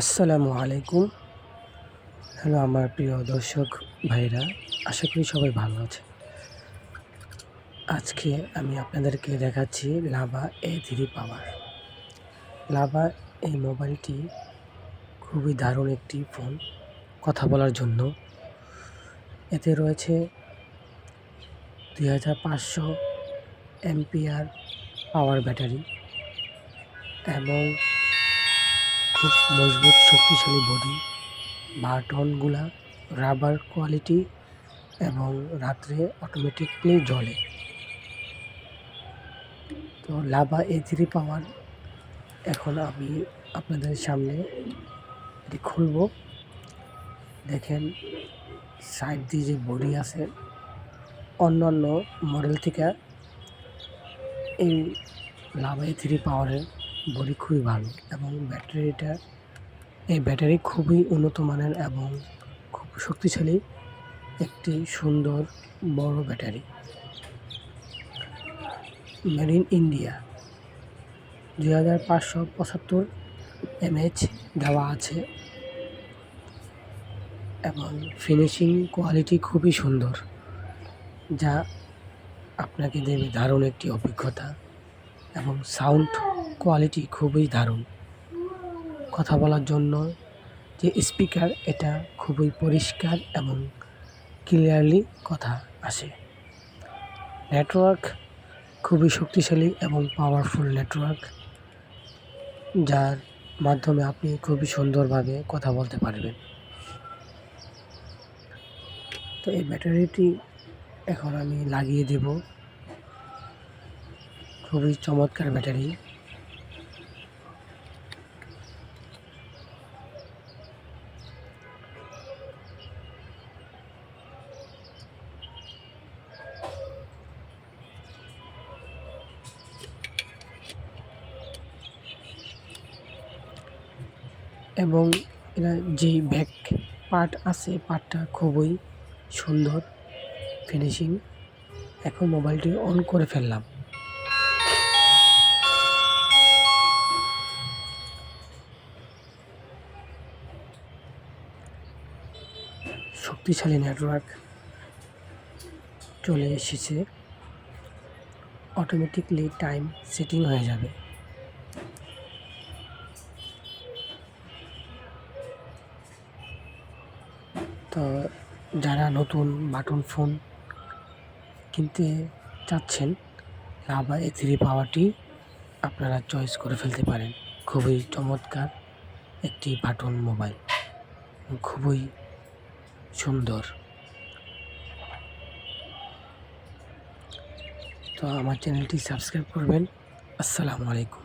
আসসালামু আলাইকুম। হ্যালো আমার প্রিয় দর্শক ভাইরা, আশা করি সবাই ভালো আছে। আজকে আমি আপনাদেরকে দেখাচ্ছি লাভা A3 পাওয়ার। লাভা এই মোবাইলটি খুবই দারুণ একটি ফোন কথা বলার জন্য। এতে রয়েছে 2500 এমপিআর পাওয়ার ব্যাটারি এবং খুব মজবুত শক্তিশালী বডি, বাটনগুলা রাবার কোয়ালিটি এবং রাত্রে অটোমেটিকলি জ্বলে। তো লাভা A3 পাওয়ার এখন আমি আপনাদের সামনে এটি খুলব। দেখেন সাইড দিয়ে যে বডি আছে, অন্যান্য মডেল থেকে এই লাভা A3 পাওয়ারের বডি খুবই ভালো এবং ব্যাটারি খুবই উন্নত মানের এবং খুব শক্তিশালী একটি সুন্দর বড় battery. Made in India 2575 mAh দেওয়া আছে এবং ফিনিশিং কোয়ালিটি খুবই সুন্দর, যা আপনাকে দেবে দারুণ একটি অভিজ্ঞতা এবং সাউন্ড কোয়ালিটি খুবই দারুণ। কথা বলার জন্য যে স্পিকার, এটা খুবই পরিষ্কার এবং ক্লিয়ারলি কথা আসে। নেটওয়ার্ক খুবই শক্তিশালী এবং পাওয়ারফুল নেটওয়ার্ক, যার মাধ্যমে আপনি খুবই সুন্দরভাবে কথা বলতে পারবেন। তো এই ব্যাটারিটি এখন আমি লাগিয়ে দেব। খুবই চমৎকার ব্যাটারি। এবং এরা যেই ব্যাক পার্ট আছে, পার্টটা খুবই সুন্দর ফিনিশিং। এখন মোবাইলটি অন করে ফেললাম। শক্তিশালী নেটওয়ার্ক চলে এসেছে, অটোমেটিকলি টাইম সেটিং হয়ে যাবে। তো যারা নতুন বাটন ফোন কিনতে চাচ্ছেন, লাভা A3 পাওয়ারটি আপনারা চয়েস করে ফেলতে পারেন। খুবই চমৎকার একটি বাটন মোবাইল, খুবই সুন্দর। তো আমার চ্যানেলটি সাবস্ক্রাইব করবেন। আসসালামু আলাইকুম।